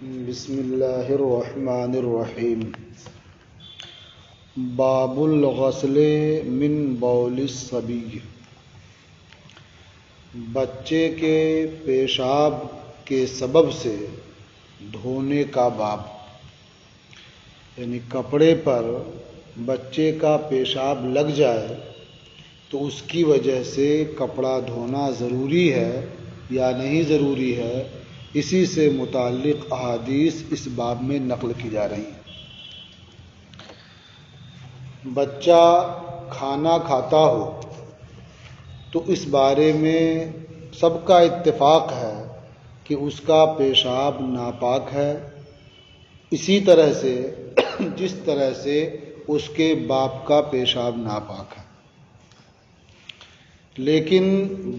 بسم اللہ الرحمن الرحیم۔ باب الغسل من بول الصبی، بچے کے پیشاب کے سبب سے دھونے کا باب، یعنی کپڑے پر بچے کا پیشاب لگ جائے تو اس کی وجہ سے کپڑا دھونا ضروری ہے یا نہیں ضروری ہے، اسی سے متعلق احادیث اس باب میں نقل کی جا رہی ہیں۔ بچہ کھانا کھاتا ہو تو اس بارے میں سب کا اتفاق ہے کہ اس کا پیشاب ناپاک ہے، اسی طرح سے جس طرح سے اس کے باپ کا پیشاب ناپاک ہے۔ لیکن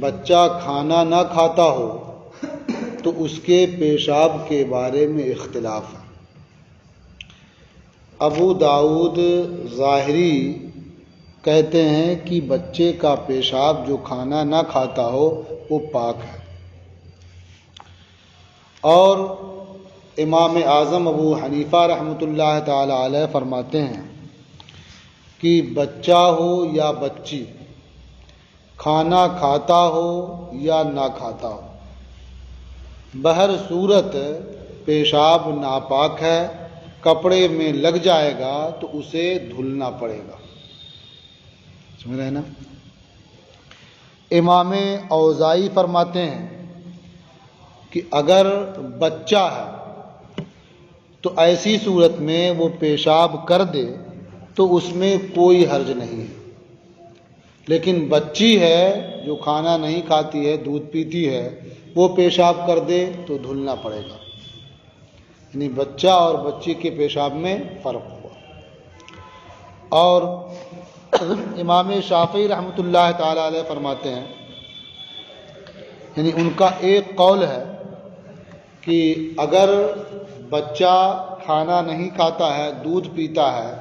بچہ کھانا نہ کھاتا ہو تو اس کے پیشاب کے بارے میں اختلاف ہے۔ ابو داؤد ظاہری کہتے ہیں کہ بچے کا پیشاب جو کھانا نہ کھاتا ہو وہ پاک ہے، اور امام اعظم ابو حنیفہ رحمۃ اللہ تعالی علیہ فرماتے ہیں کہ بچہ ہو یا بچی، کھانا کھاتا ہو یا نہ کھاتا ہو، بہر صورت پیشاب ناپاک ہے، کپڑے میں لگ جائے گا تو اسے دھلنا پڑے گا۔ سمجھ رہے نا؟ امام اوزاعی فرماتے ہیں کہ اگر بچہ ہے تو ایسی صورت میں وہ پیشاب کر دے تو اس میں کوئی حرج نہیں ہے، لیکن بچی ہے جو کھانا نہیں کھاتی ہے، دودھ پیتی ہے، وہ پیشاب کر دے تو دھلنا پڑے گا۔ یعنی بچہ اور بچی کے پیشاب میں فرق ہوا۔ اور امام شافعی رحمۃ اللہ تعالی علیہ فرماتے ہیں، یعنی ان کا ایک قول ہے کہ اگر بچہ کھانا نہیں کھاتا ہے، دودھ پیتا ہے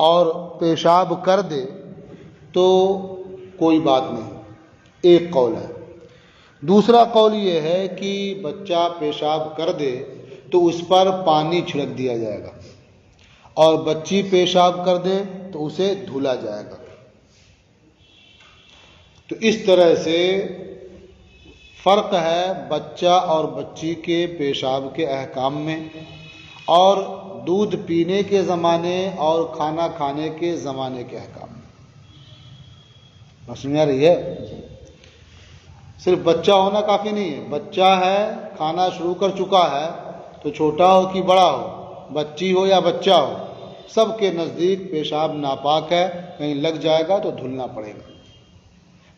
اور پیشاب کر دے تو کوئی بات نہیں، ایک قول ہے۔ دوسرا قول یہ ہے کہ بچہ پیشاب کر دے تو اس پر پانی چھڑک دیا جائے گا، اور بچی پیشاب کر دے تو اسے دھلا جائے گا۔ تو اس طرح سے فرق ہے بچہ اور بچی کے پیشاب کے احکام میں، اور دودھ پینے کے زمانے اور کھانا کھانے کے زمانے کے احکام میں۔ سمجھ آ رہی ہے؟ صرف بچہ ہونا کافی نہیں ہے، بچہ ہے، کھانا شروع کر چکا ہے، تو چھوٹا ہو کہ بڑا ہو، بچی ہو یا بچہ ہو، سب کے نزدیک پیشاب ناپاک ہے، کہیں لگ جائے گا تو دھلنا پڑے گا۔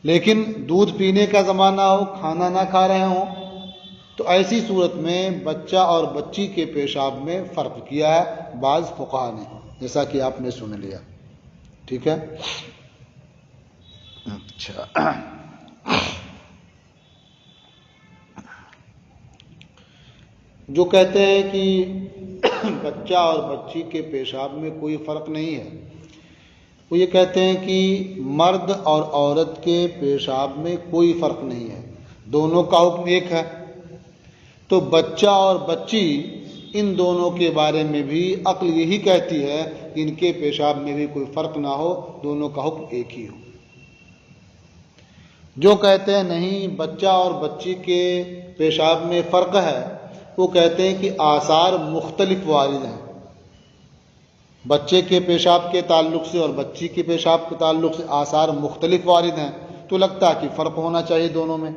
لیکن دودھ پینے کا زمانہ ہو، کھانا نہ کھا رہے ہوں، تو ایسی صورت میں بچہ اور بچی کے پیشاب میں فرق کیا ہے بعض فقہا نے، جیسا کہ آپ نے سن لیا۔ ٹھیک ہے؟ اچھا، جو کہتے ہیں کہ بچہ اور بچی کے پیشاب میں کوئی فرق نہیں ہے، وہ یہ کہتے ہیں کہ مرد اور عورت کے پیشاب میں کوئی فرق نہیں ہے، دونوں کا حکم ایک ہے۔ تو بچہ اور بچی، ان دونوں کے بارے میں بھی عقل یہی کہتی ہے کہ ان کے پیشاب میں بھی کوئی فرق نہ ہو، دونوں کا حکم ایک ہی ہو۔ جو کہتے ہیں نہیں بچہ اور بچی کے پیشاب میں فرق ہے، وہ کہتے ہیں کہ آثار مختلف وارد ہیں، بچے کے پیشاب کے تعلق سے اور بچی کے پیشاب کے تعلق سے آثار مختلف وارد ہیں، تو لگتا ہے کہ فرق ہونا چاہیے دونوں میں۔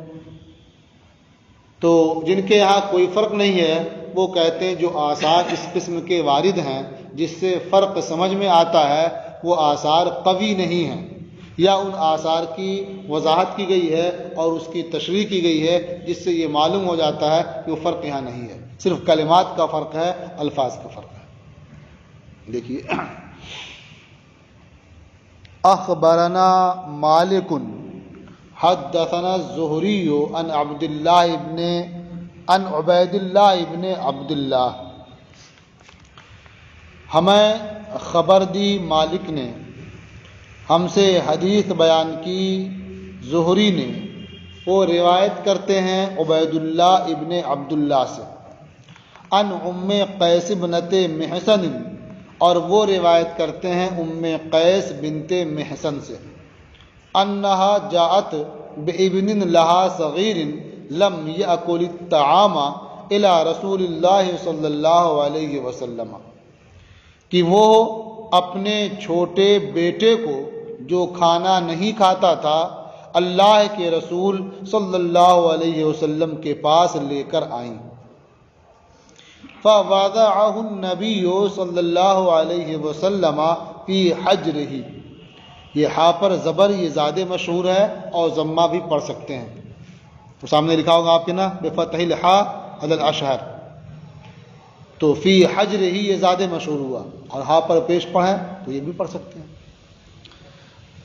تو جن کے یہاں کوئی فرق نہیں ہے، وہ کہتے ہیں جو آثار اس قسم کے وارد ہیں جس سے فرق سمجھ میں آتا ہے، وہ آثار قوی نہیں ہیں، یا ان آثار کی وضاحت کی گئی ہے اور اس کی تشریح کی گئی ہے جس سے یہ معلوم ہو جاتا ہے کہ وہ فرق یہاں نہیں ہے، صرف کلمات کا فرق ہے، الفاظ کا فرق ہے۔ دیکھیے، اخبرنا مالک حدثنا الزہری عن عبید اللہ ابن عبد اللہ، ہمیں خبر دی مالک نے، ہم سے حدیث بیان کی زہری نے، وہ روایت کرتے ہیں عبید اللہ ابن عبداللہ سے، ان ام قیس بنت محسن، اور وہ روایت کرتے ہیں ام قیس بنت محسن سے، انہا جاءت بابن لہا صغیر لم یأکل الطعام الی رسول اللہ صلی اللہ علیہ وسلم، کہ وہ اپنے چھوٹے بیٹے کو جو کھانا نہیں کھاتا تھا اللہ کے رسول صلی اللہ علیہ وسلم کے پاس لے کر آئیں۔ فوضعه النبی صلی اللہ علیہ وسلم فی حجرہ، یہ ہا پر زبر یہ زیادہ مشہور ہے اور ضمہ بھی پڑھ سکتے ہیں، تو سامنے لکھا ہوگا آپ کے نا بفتح الحا علی الاشہر، تو فی حجرہ یہ زیادہ مشہور ہوا، اور ہا پر پیش پڑھیں تو یہ بھی پڑھ سکتے ہیں۔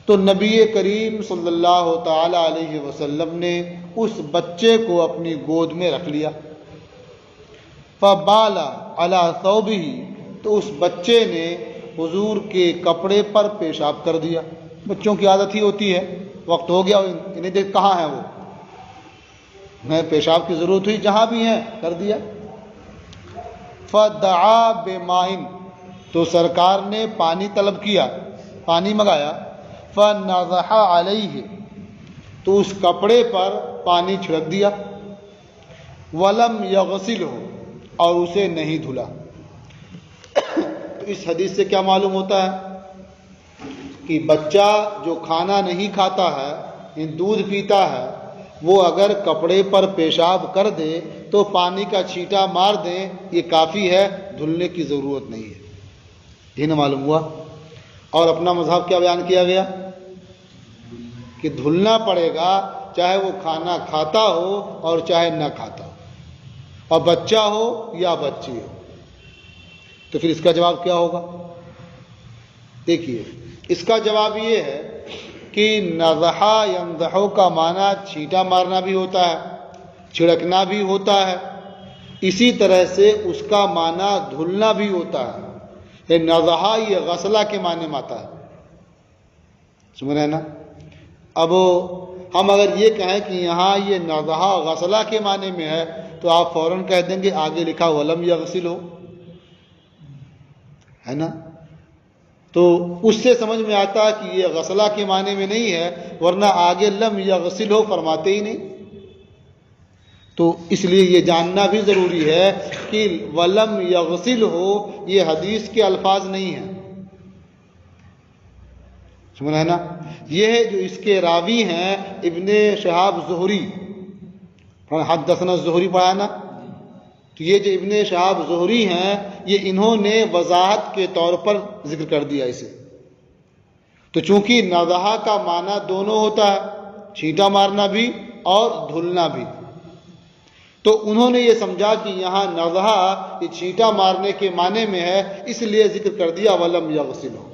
تو نبی کریم صلی اللہ تعالی علیہ وسلم نے اس بچے کو اپنی گود میں رکھ لیا، فبال علی ثوبہ، تو اس بچے نے حضور کے کپڑے پر پیشاب کر دیا۔ بچوں کی عادت ہی ہوتی ہے، وقت ہو گیا انہیں دیکھ کہاں ہیں وہ، میں پیشاب کی ضرورت ہوئی جہاں بھی ہیں کر دیا۔ فدعا بماء، تو سرکار نے پانی طلب کیا، پانی منگایا، فنضح علیہ، تو اس کپڑے پر پانی چھڑک دیا، ولم یغسلہ، اور اسے نہیں دھلا۔ تو اس حدیث سے کیا معلوم ہوتا ہے کہ بچہ جو کھانا نہیں کھاتا ہے، دودھ پیتا ہے، وہ اگر کپڑے پر پیشاب کر دے تو پانی کا چھینٹا مار دیں، یہ کافی ہے، دھلنے کی ضرورت نہیں ہے۔ یہ نہ معلوم ہوا۔ اور اپنا مذہب کیا بیان کیا گیا کہ دھلنا پڑے گا، چاہے وہ کھانا کھاتا ہو اور چاہے نہ کھاتا ہو، اور بچہ ہو یا بچی ہو۔ تو پھر اس کا جواب کیا ہوگا؟ دیکھیے، اس کا جواب یہ ہے کہ نضحا ینضحو کا معنی چھینٹا مارنا بھی ہوتا ہے، چھڑکنا بھی ہوتا ہے، اسی طرح سے اس کا معنی دھلنا بھی ہوتا ہے۔ یہ نضحا یہ غسلہ کے معنی میں آتا ہے، سمجھ رہے ہیں نا؟ اب ہم اگر یہ کہیں کہ یہاں یہ نضحا غسلہ کے معنی میں ہے تو آپ فوراً کہہ دیں گے آگے لکھا ولم یغسل ہو، ہے نا؟ تو اس سے سمجھ میں آتا ہے کہ یہ غسلہ کے معنی میں نہیں ہے، ورنہ آگے لم یغسل ہو فرماتے ہی نہیں۔ تو اس لیے یہ جاننا بھی ضروری ہے کہ ولم یغسل ہو یہ حدیث کے الفاظ نہیں ہیں، سمجھ رہے ہیں نا؟ یہ جو اس کے راوی ہیں ابن شہاب زہری، حدثنا الزہری پڑھا نا، تو یہ جو ابن شہاب زہری ہیں یہ انہوں نے وضاحت کے طور پر ذکر کر دیا اسے۔ تو چونکہ نضحا کا معنی دونوں ہوتا ہے، چھینٹا مارنا بھی اور دھلنا بھی، تو انہوں نے یہ سمجھا کہ یہاں نضحا یہ چھینٹا مارنے کے معنی میں ہے، اس لیے ذکر کر دیا ولم یغسل ہو،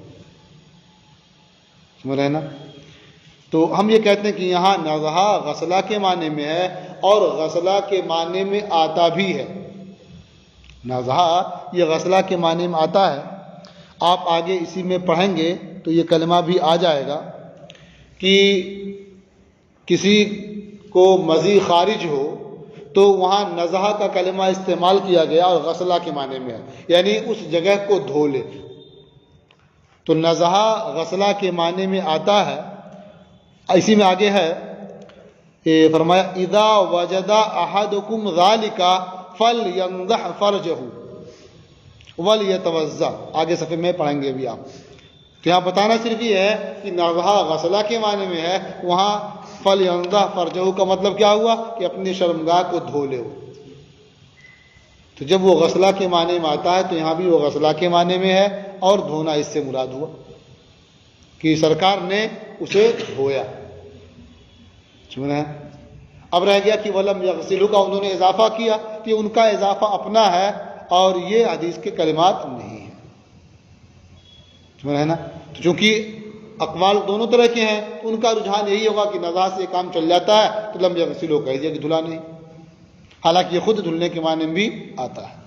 سمجھ رہے ہیں نا؟ تو ہم یہ کہتے ہیں کہ یہاں نضحا غسلہ کے معنی میں ہے اور غسلہ کے معنی میں آتا بھی ہے، نضحا یہ غسلہ کے معنی میں آتا ہے۔ آپ آگے اسی میں پڑھیں گے تو یہ کلمہ بھی آ جائے گا کہ کسی کو مزی خارج ہو تو وہاں نضحا کا کلمہ استعمال کیا گیا اور غسلہ کے معنی میں ہے، یعنی اس جگہ کو دھو لے۔ تو نضحا غسلہ کے معنی میں آتا ہے، اسی میں آگے ہے فرمایا اذا وجد احدکم ذالک فلینضح فرجہ ولیتوضا، آگے صفحے میں پڑھیں گے ابھی آپ۔ تو یہاں بتانا صرف یہ ہے کہ نضحا غسلہ کے معنی میں ہے، وہاں فلینضح فرجہ کا مطلب کیا ہوا کہ اپنی شرمگاہ کو دھو لے۔ تو جب وہ غسلہ کے معنی میں آتا ہے تو یہاں بھی وہ غسلہ کے معنی میں ہے، اور دھونا اس سے مراد ہوا کہ سرکار نے اسے دھویا، سمجھ رہے ہیں؟ اب رہ گیا کہ ولم یغسلہ کا انہوں نے اضافہ کیا، کہ ان کا اضافہ اپنا ہے اور یہ حدیث کے کلمات نہیں ہیں، سمجھ رہے ہیں نا؟ تو چونکہ اقوال دونوں طرح کے ہیں تو ان کا رجحان یہی ہوگا کہ نضحا سے کام چل جاتا ہے تو لم یغسلہ کہہ دیا کہ دھلا نہیں، حالانکہ یہ خود دھلنے کے معنی میں بھی آتا ہے۔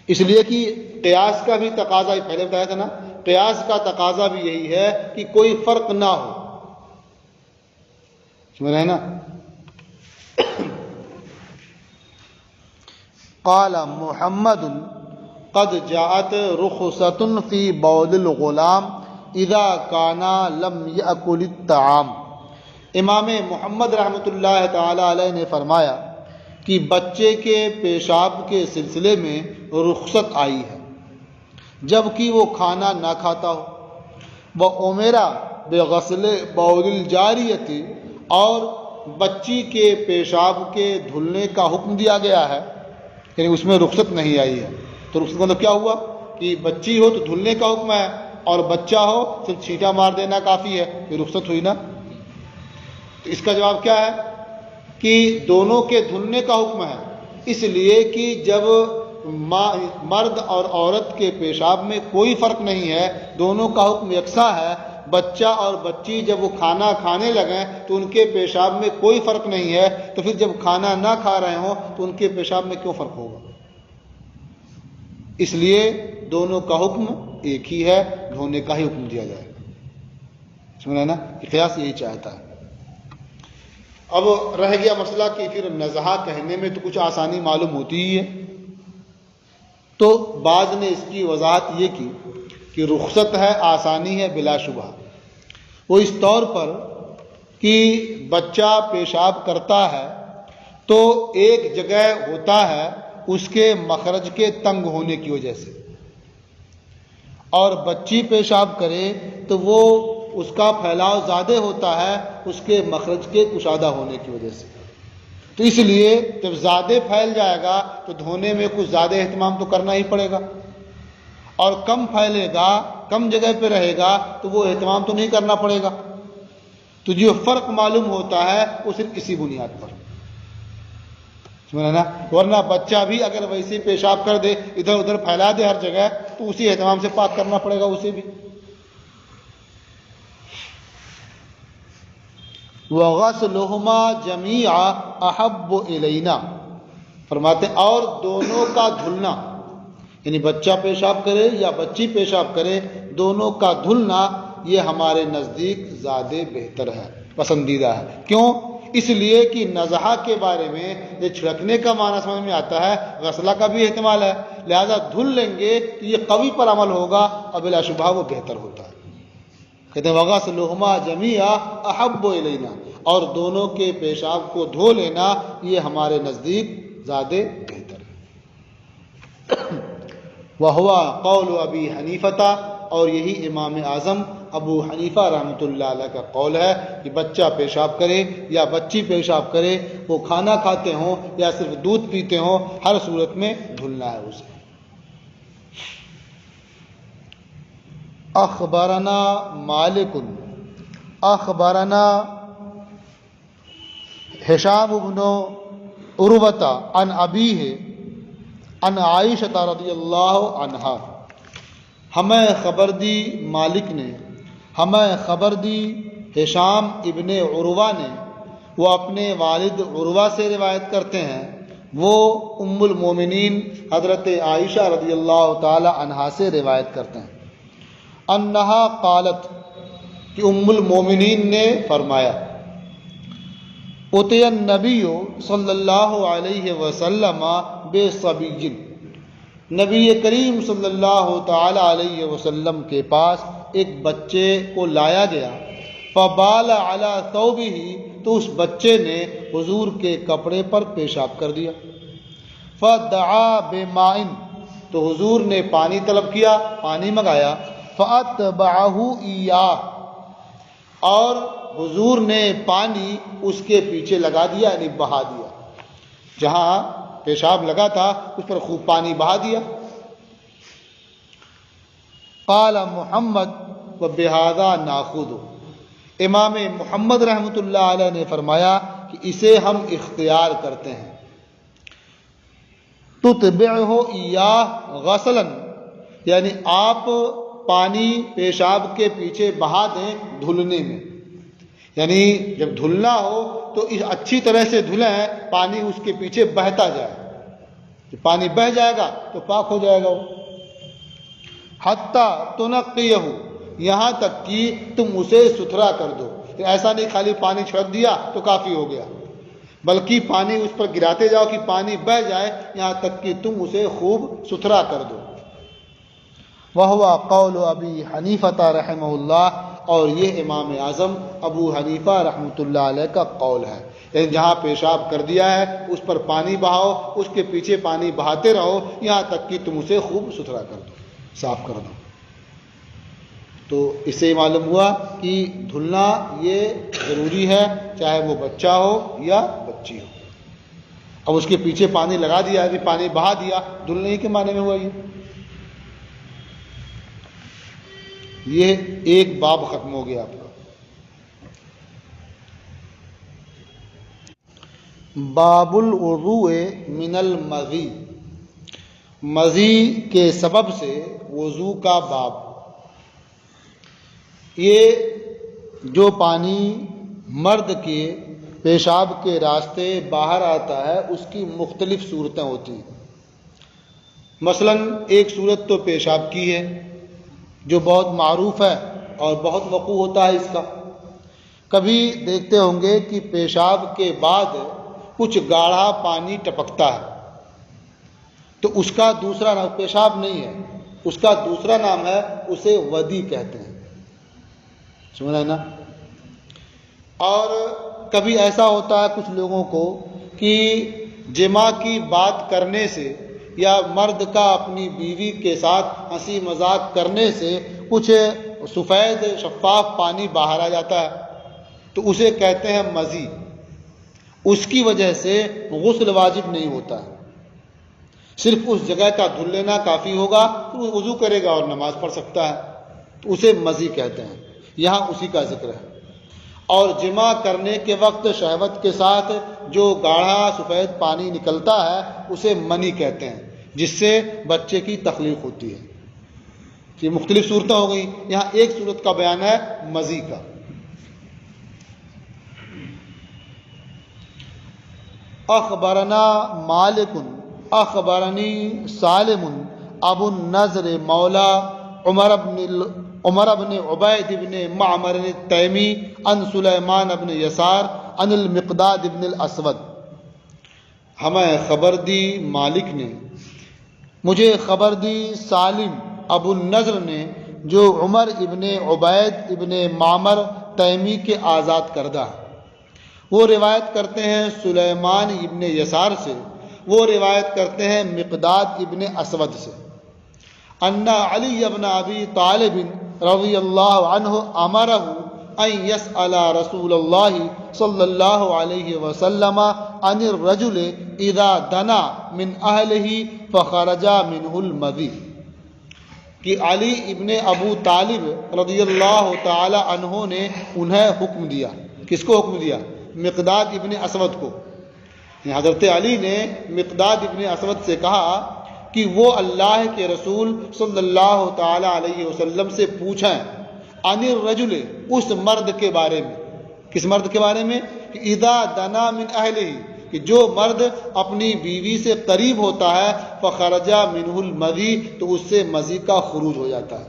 اس لیے کہ قیاس کا بھی تقاضا، پہلے بتایا تھا نا، قیاس کا تقاضا بھی یہی ہے کہ کوئی فرق نہ ہو، سمجھ رہے ہیں نا؟ قال محمد قد جاءت رخصۃ فی بول الغلام اذا کان لم یأکل الطعام۔ امام محمد رحمۃ اللہ تعالی علیہ نے فرمایا کہ بچے کے پیشاب کے سلسلے میں رخصت آئی ہے جب کہ وہ کھانا نہ کھاتا ہو۔ وَأُمِرَ بِغَسْلِ بَوْلِ الْجَارِيَةِ، اور بچی کے پیشاب کے دھلنے کا حکم دیا گیا ہے، یعنی اس میں رخصت نہیں آئی ہے۔ تو رخصت مطلب کیا ہوا کہ بچی ہو تو دھلنے کا حکم ہے، اور بچہ ہو صرف چھینٹا مار دینا کافی ہے، یہ رخصت ہوئی نا۔ تو اس کا جواب کیا ہے کہ دونوں کے دھلنے کا حکم ہے، اس لیے کہ جب مرد اور عورت کے پیشاب میں کوئی فرق نہیں ہے، دونوں کا حکم یکساں ہے۔ بچہ اور بچی جب وہ کھانا کھانے لگیں تو ان کے پیشاب میں کوئی فرق نہیں ہے، تو پھر جب کھانا نہ کھا رہے ہوں تو ان کے پیشاب میں کیوں فرق ہوگا؟ اس لیے دونوں کا حکم ایک ہی ہے، دھونے کا ہی حکم دیا جائے گا۔ سمجھا نا؟ قیاس یہی چاہتا ہے۔ اب رہ گیا مسئلہ کہ پھر نزہہ کہنے میں تو کچھ آسانی معلوم ہوتی ہی ہے، تو بعض نے اس کی وضاحت یہ کی کہ رخصت ہے، آسانی ہے بلا شبہ، وہ اس طور پر کہ بچہ پیشاب کرتا ہے تو ایک جگہ ہوتا ہے اس کے مخرج کے تنگ ہونے کی وجہ سے، اور بچی پیشاب کرے تو وہ اس کا پھیلاؤ زیادہ ہوتا ہے اس کے مخرج کے کشادہ ہونے کی وجہ سے۔ تو اس لیے جب زیادہ پھیل جائے گا تو دھونے میں کچھ زیادہ اہتمام تو کرنا ہی پڑے گا، اور کم پھیلے گا، کم جگہ پہ رہے گا تو وہ اہتمام تو نہیں کرنا پڑے گا۔ تو جو فرق معلوم ہوتا ہے وہ صرف اسی بنیاد پر، سمجھا نا؟ ورنہ بچہ بھی اگر ویسے پیشاب کر دے، ادھر ادھر پھیلا دے ہر جگہ، تو اسی اہتمام سے پاک کرنا پڑے گا اسے بھی۔ وَغَسْلُهُمَا جَمِيعًا أَحَبُّ إِلَيْنَا، فرماتے ہیں اور دونوں کا دھلنا، یعنی بچہ پیشاب کرے یا بچی پیشاب کرے، دونوں کا دھلنا یہ ہمارے نزدیک زیادہ بہتر ہے، پسندیدہ ہے۔ کیوں؟ اس لیے کہ نزہہ کے بارے میں یہ چھڑکنے کا معنی سمجھ میں آتا ہے، غسلہ کا بھی احتمال ہے، لہذا دھل لیں گے تو یہ قوی پر عمل ہوگا اور بلا شبہ وہ بہتر ہوتا ہے۔ کہتے ہیں وَغَسْلُهُمَا جَمِيعًا أَحَبُّ إِلَيْنَا، اور دونوں کے پیشاب کو دھو لینا یہ ہمارے نزدیک زیادہ بہتر ہے۔ وَهُوَ قَوْلُ أَبِي حَنِيفَةَ، اور یہی امام اعظم ابو حنیفہ رحمۃ اللہ علیہ کا قول ہے کہ بچہ پیشاب کرے یا بچی پیشاب کرے، وہ کھانا کھاتے ہوں یا صرف دودھ پیتے ہوں، ہر صورت میں دھلنا ہے اسے۔ اخبرنا مالک اخبرنا ہشام بن عروۃ عن ابیہ عن عائشہ رضی اللہ عنہا، ہمیں خبر دی مالک نے، ہمیں خبر دی ہشام ابن عروہ نے، وہ اپنے والد عروہ سے روایت کرتے ہیں، وہ ام المومنین حضرت عائشہ رضی اللہ تعالی عنہا سے روایت کرتے ہیں، انہا قالت، کہ ام المومنین نے فرمایا، اتی النبی صلی اللہ علیہ وسلم بصبی، نبی کریم صلی اللہ تعالی علیہ وسلم کے پاس ایک بچے کو لایا گیا، فبال علی ثوبہ، تو اس بچے نے حضور کے کپڑے پر پیشاب کر دیا، فدعا بماء، تو حضور نے پانی طلب کیا، پانی منگایا، فاتبعہ ایاہ، اور حضور نے پانی اس کے پیچھے لگا دیا، یعنی بہا دیا، جہاں پیشاب لگا تھا اس پر خوب پانی بہا دیا۔ قال محمد وبہذا ناخذ، امام محمد رحمۃ اللہ علیہ نے فرمایا کہ اسے ہم اختیار کرتے ہیں، تتبعہ ایاہ غسلا، یعنی آپ پانی پیشاب کے پیچھے بہا دیں دھلنے میں، یعنی جب دھلنا ہو تو اس اچھی طرح سے دھلیں، پانی اس کے پیچھے بہتا جائے، جب پانی بہہ جائے گا تو پاک ہو جائے گا وہ، حتیٰ تنقیہ، یہاں تک کہ تم اسے ستھرا کر دو، ایسا نہیں خالی پانی چھڑک دیا تو کافی ہو گیا، بلکہ پانی اس پر گراتے جاؤ کہ پانی بہہ جائے یہاں تک کہ تم اسے خوب ستھرا کر دو۔ وہو قول ابی حنیفہ رحمہ اللہ، اور یہ امام اعظم ابو حنیفہ رحمۃ اللہ علیہ کا قول ہے، یعنی جہاں پیشاب کر دیا ہے اس پر پانی بہاؤ، اس کے پیچھے پانی بہاتے رہو یہاں تک کہ تم اسے خوب ستھرا کر دو، صاف کر دو۔ تو اس سے معلوم ہوا کہ دھلنا یہ ضروری ہے، چاہے وہ بچہ ہو یا بچی ہو۔ اب اس کے پیچھے پانی لگا دیا، ابھی پانی بہا دیا، دھلنے کے معنی میں ہوا یہ ایک باب ختم ہو گیا آپ کا۔ باب الوضوء من المذی، مذی کے سبب سے وضو کا باب۔ یہ جو پانی مرد کے پیشاب کے راستے باہر آتا ہے اس کی مختلف صورتیں ہوتی ہیں۔ مثلا ایک صورت تو پیشاب کی ہے جو بہت معروف ہے اور بہت وقوع ہوتا ہے اس کا۔ کبھی دیکھتے ہوں گے کہ پیشاب کے بعد کچھ گاڑھا پانی ٹپکتا ہے، تو اس کا دوسرا نام پیشاب نہیں ہے، اس کا دوسرا نام ہے، اسے ودی کہتے ہیں، سمجھ رہے نا۔ اور کبھی ایسا ہوتا ہے کچھ لوگوں کو کہ جماع کی بات کرنے سے یا مرد کا اپنی بیوی کے ساتھ ہنسی مذاق کرنے سے کچھ سفید شفاف پانی باہر آ جاتا ہے، تو اسے کہتے ہیں مذی۔ اس کی وجہ سے غسل واجب نہیں ہوتا ہے، صرف اس جگہ کا دھل لینا کافی ہوگا، تو وہ وضو کرے گا اور نماز پڑھ سکتا ہے، تو اسے مذی کہتے ہیں۔ یہاں اسی کا ذکر ہے۔ اور جماع کرنے کے وقت شہوت کے ساتھ جو گاڑھا سفید پانی نکلتا ہے اسے منی کہتے ہیں، جس سے بچے کی تخلیق ہوتی ہے۔ یہ مختلف صورتیں ہو گئی، یہاں ایک صورت کا بیان ہے مذی کا۔ اخبرنا مالک اخبرنی سالم ابو النضر مولا عمر بن عبید بن معمر التیمی عن سلیمان بن یسار عن المقداد بن الاسود۔ ہمیں خبر دی مالک نے، مجھے خبر دی سالم ابو النضر نے، جو عمر ابن عبید ابن معمر تیمی کے آزاد کردہ ہیں۔ وہ روایت کرتے ہیں سلیمان ابن یسار سے، وہ روایت کرتے ہیں مقداد ابن اسود سے، ان علی ابن ابی طالب رضی اللہ عنہ امرہ ان یسأل رسول اللہ صلی اللہ علیہ وسلم عن الرجل اذا دنا من اہلہ فخرج منہ المذی، کہ علی ابن ابو طالب رضی اللہ تعالی عنہ نے انہیں حکم دیا۔ کس کو حکم دیا؟ مقداد ابن اسود کو۔ حضرت علی نے مقداد ابن اسود سے کہا کہ وہ اللہ کے رسول صلی اللہ تعالی علیہ وسلم سے پوچھیں عن الرجل، اس مرد کے بارے میں۔ کس مرد کے بارے میں؟ کہ اذا دنا من اہلہ، کہ جو مرد اپنی بیوی سے قریب ہوتا ہے فخرج منہ المذی، تو اس سے مذی کا خروج ہو جاتا ہے۔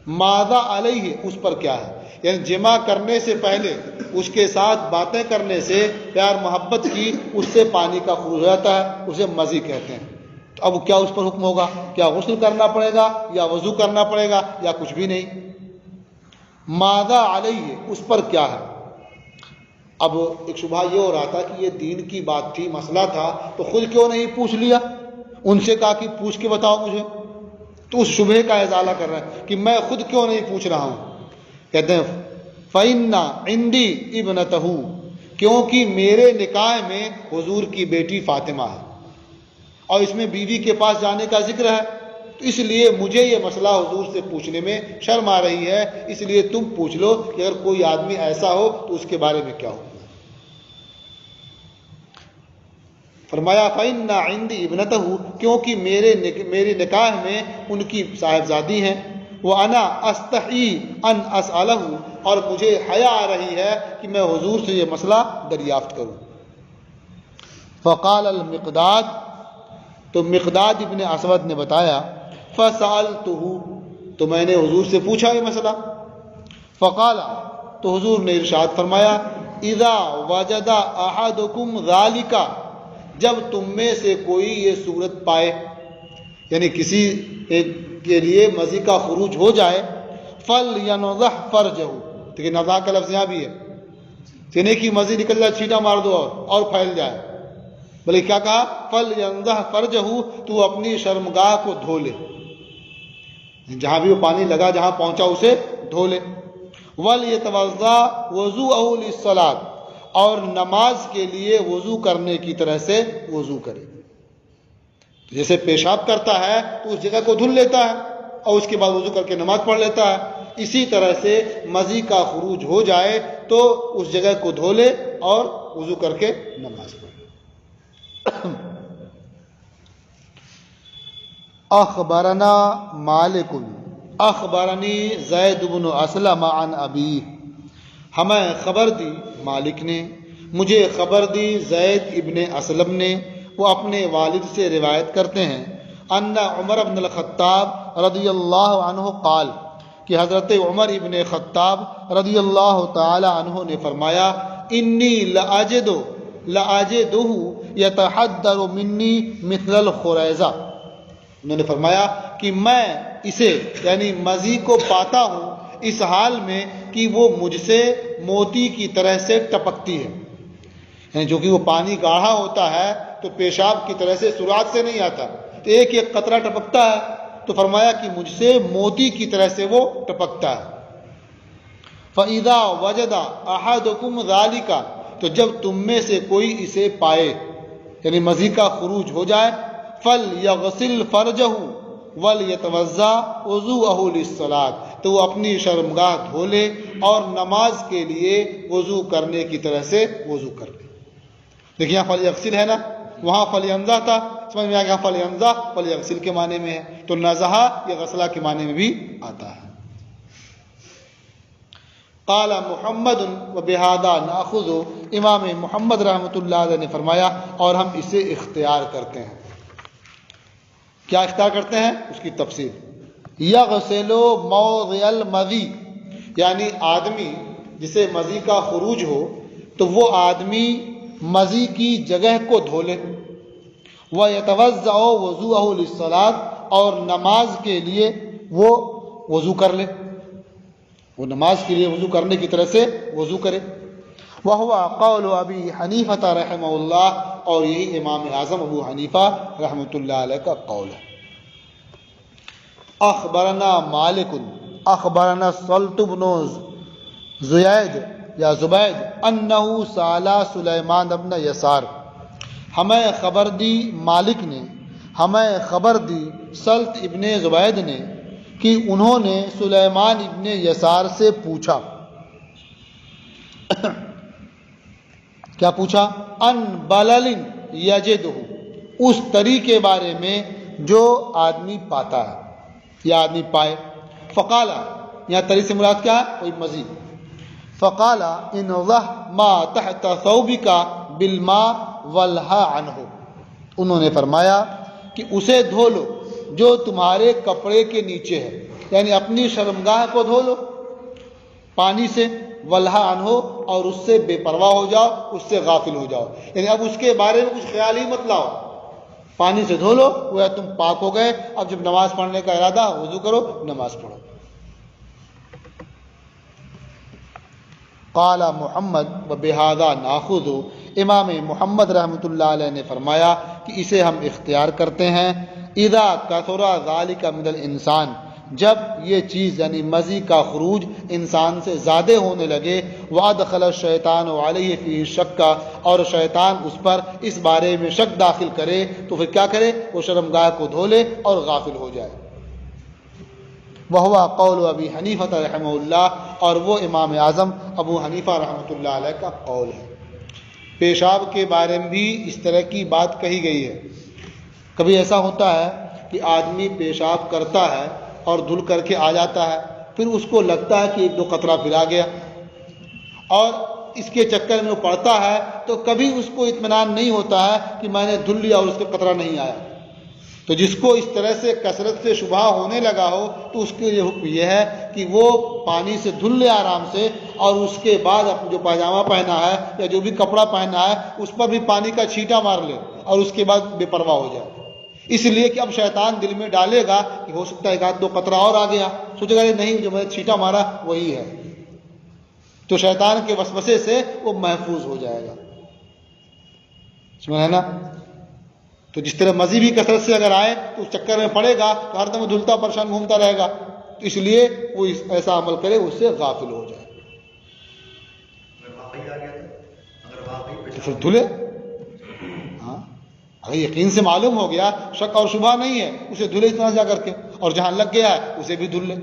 ماذا علیہ، اس پر کیا ہے؟ یعنی جماع کرنے سے پہلے اس کے ساتھ باتیں کرنے سے، پیار محبت کی، اس سے پانی کا خروج ہو جاتا ہے، اسے مذی کہتے ہیں۔ تو اب کیا اس پر حکم ہوگا؟ کیا غسل کرنا پڑے گا یا وضو کرنا پڑے گا یا کچھ بھی نہیں؟ ماذا علیہ، اس پر کیا ہے؟ اب ایک شبہ یہ ہو رہا تھا کہ یہ دین کی بات تھی، مسئلہ تھا، تو خود کیوں نہیں پوچھ لیا؟ ان سے کہا کہ پوچھ کے بتاؤ مجھے۔ تو اس شبہ کا ازالہ کر رہا ہے کہ میں خود کیوں نہیں پوچھ رہا ہوں۔ کہتے ہیں فَإِنَّ عِنْدِي ابْنَتَهُ، کیونکہ میرے نکاح میں حضور کی بیٹی فاطمہ ہے، اور اس میں بیوی کے پاس جانے کا ذکر ہے، تو اس لیے مجھے یہ مسئلہ حضور سے پوچھنے میں شرم آ رہی ہے، اس لیے تم پوچھ لو کہ اگر کوئی آدمی ایسا ہو تو اس کے بارے میں کیا ہو۔ فرمایا فَإِنَّ عِنْدِي ابْنَتَهُ، کیونکہ میرے نکاح میں ان کی صاحبزادی ہیں، وَأَنَا أَسْتَحِي أَنْ أَسْأَلَهُ، اور مجھے حیا آ رہی ہے کہ میں حضور سے یہ مسئلہ دریافت کروں۔ فقال المقداد، تو مقداد ابن اسود نے بتایا، فسألته، تو میں نے حضور سے پوچھا یہ مسئلہ۔ فقال، تو حضور نے ارشاد فرمایا، اذا وجد احدکم ذالک، جب تم میں سے کوئی یہ صورت پائے، یعنی کسی کے لیے مزی کا خروج ہو جائے، فَلْيَنْضَحْ فَرْجَهُ، لیکن نضح کا لفظ یہاں بھی ہے، سینے کی مزی نکل جائے چھینٹا مار دو اور پھیل جائے، بلکہ کیا کہا؟ فَلْيَنْضَحْ فَرْجَهُ، تو اپنی شرمگاہ کو دھو لے، جہاں بھی وہ پانی لگا جہاں پہنچا اسے دھو لے، وَلْيَتَوَضَّأْ وُضُوءَهُ لِلصَّلَاةِ، اور نماز کے لیے وضو کرنے کی طرح سے وضو کرے، جیسے پیشاب کرتا ہے تو اس جگہ کو دھل لیتا ہے اور اس کے بعد وضو کر کے نماز پڑھ لیتا ہے، اسی طرح سے مزی کا خروج ہو جائے تو اس جگہ کو دھو لے اور وضو کر کے نماز پڑھے۔ اخبرنا مالک اخبرنی زید بن اسلم عن ابی، ہمیں خبر دی مالک نے، مجھے خبر دی زید ابن اسلم نے، وہ اپنے والد سے روایت کرتے ہیں، ان عمر بن الخطاب رضی اللہ عنہ قال، کہ حضرت عمر ابن خطاب رضی اللہ تعالی عنہ نے فرمایا، انی لأجدہ یتحدر منی مثل الخریزہ، انہوں نے فرمایا کہ میں اسے یعنی مزی کو پاتا ہوں اس حال میں کہ وہ مجھ سے موتی کی طرح سے ٹپکتی ہے، یعنی جو کہ وہ پانی گاڑھا ہوتا ہے تو پیشاب کی طرح سے سرعت سے نہیں آتا، تو ایک ایک قطرہ ٹپکتا ہے، تو فرمایا کہ مجھ سے موتی کی طرح سے وہ ٹپکتا ہے۔ فَإِذَا وَجَدَ أَحَدُكُمْ ذَلِكَ، تو جب تم میں سے کوئی اسے پائے یعنی مزی کا خروج ہو جائے، فَلْيَغْسِلْ فَرْجَهُ وَلْيَتَوَضَّأْ وُضُوءَهُ لِلصَّلَاةِ، تو وہ اپنی شرمگاہ دھو لے اور نماز کے لیے وضو کرنے کی طرح سے وضو کر لے۔ دیکھیں یہاں فَلْيَغْسِلْ ہے نا، وہاں فَلْيَنْضَحْ تھا، سمجھ میں آ گیا فَلْيَنْضَحْ فَلْيَغْسِلْ کے معنی میں ہے، تو نضحہ یا غسلہ کے معنی میں بھی آتا ہے۔ قال محمد وبہذا ناخذ، امام محمد رحمۃ اللہ علیہ نے فرمایا اور ہم اسے اختیار کرتے ہیں۔ کیا اختیار کرتے ہیں؟ اس کی تفسیر، یغسل موضع المذی، یعنی آدمی جسے مزی کا خروج ہو تو وہ آدمی مزی کی جگہ کو دھو لے، وَيَتَوَضَّأُ وُضُوءَهُ لِلصَّلَاةِ، اور نماز کے لیے وہ وضو کر لے، وہ نماز کے لیے وضو کرنے کی طرح سے وضو کرے۔ وَهُوَ قَوْلُ أَبِي حَنِيفَةَ رحمہ اللہ، اور یہی امام اعظم ابو حنیفہ رحمۃ اللہ علیہ کا قول ہے۔ اخبرنا مالک اخبرنا صلت بن زید یا زبید انہ سأل سلیمان بن یسار، ہمیں خبر دی مالک نے، ہمیں خبر دی سلط ابن زبید نے کہ انہوں نے سلیمان ابن یسار سے پوچھا، کیا پوچھا؟ ان بلل یجدہ، اس طری کے بارے میں جو آدمی پاتا ہے یا آدمی پائے، فقالا، یہاں طری سے مراد کیا ہے؟ کوئی مزید، فقالا انضح ما تحت ثوبک بالماء والہا عنہ، انہوں نے فرمایا کہ اسے دھو لو جو تمہارے کپڑے کے نیچے ہے، یعنی اپنی شرمگاہ کو دھو لو پانی سے، والہا عنہ، اور اس سے بے پرواہ ہو جاؤ، اس سے غافل ہو جاؤ، یعنی اب اس کے بارے میں کچھ خیال ہی مت لاؤ، پانی سے دھو لو، وہ تم پاک ہو گئے، اب جب نماز پڑھنے کا ارادہ وضو کرو، نماز پڑھو۔ قال محمد وبہذا ناخذ، امام محمد رحمۃ اللہ علیہ نے فرمایا کہ اسے ہم اختیار کرتے ہیں، اذا کثر ذلک من الانسان، جب یہ چیز یعنی مزی کا خروج انسان سے زیادہ ہونے لگے، وادخل الشیطان علیہ فیہ شک، اور شیطان اس پر اس بارے میں شک داخل کرے، تو پھر کیا کرے؟ وہ شرمگاہ کو دھو لے اور غافل ہو جائے۔ وہو قول ابی حنیفہ رحمہ اللہ، اور وہ امام اعظم ابو حنیفہ رحمۃ اللہ علیہ کا قول ہے۔ پیشاب کے بارے میں بھی اس طرح کی بات کہی گئی ہے۔ کبھی ایسا ہوتا ہے کہ آدمی پیشاب کرتا ہے اور دھل کر کے آ جاتا ہے، پھر اس کو لگتا ہے کہ ایک دو قطرہ پھر آ گیا، اور اس کے چکر میں وہ پڑتا ہے تو کبھی اس کو اطمینان نہیں ہوتا ہے کہ میں نے دھل لیا اور اس کا قطرہ نہیں آیا، تو جس کو اس طرح سے کثرت سے شبہ ہونے لگا ہو تو اس کے لیے حکم یہ ہے کہ وہ پانی سے دھل لے آرام سے، اور اس کے بعد جو پاجامہ پہنا ہے یا جو بھی کپڑا پہنا ہے اس پر بھی پانی کا چھینٹا مار لے، اور اس کے بعد بے پرواہ ہو جائے۔ اس لیے کہ اب شیطان دل میں ڈالے گا کہ ہو سکتا ہے ایک آدھ دو قطرہ اور آ گیا، سوچے گا نہیں جو میں نے چھینٹا مارا وہی ہے، تو شیطان کے وسوسے سے وہ محفوظ ہو جائے گا۔ سمجھا ہے نا؟ تو جس طرح مزید بھی کثرت سے اگر آئے تو اس چکر میں پڑے گا تو ہر دم دھلتا پریشان گھومتا رہے گا، تو اس لیے وہ ایسا عمل کرے اس سے غافل ہو جائے، اگر واقعی آ گیا اگر واقعی تو پھر دھلے۔ ہاں اگر یقین سے معلوم ہو گیا، شک اور شبہ نہیں ہے، اسے دھلے اس طرح جا کر کے، اور جہاں لگ گیا ہے اسے بھی دھل لے۔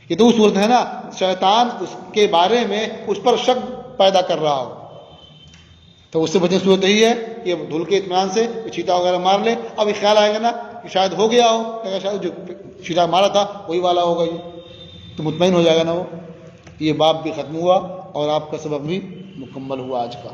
یہ تو وہ صورت ہے نا شیطان اس کے بارے میں اس پر شک پیدا کر رہا ہو، تو اس سے بچنے صورت یہی ہے کہ دھل کے اطمینان سے چھینٹا وغیرہ مار لے۔ اب یہ خیال آئے گا نا کہ شاید ہو گیا ہو، کہ شاید جو چھینٹا مارا تھا وہی والا ہوگا، یہ تو مطمئن ہو جائے گا نا وہ۔ یہ باب بھی ختم ہوا اور آپ کا سبق بھی مکمل ہوا آج کا۔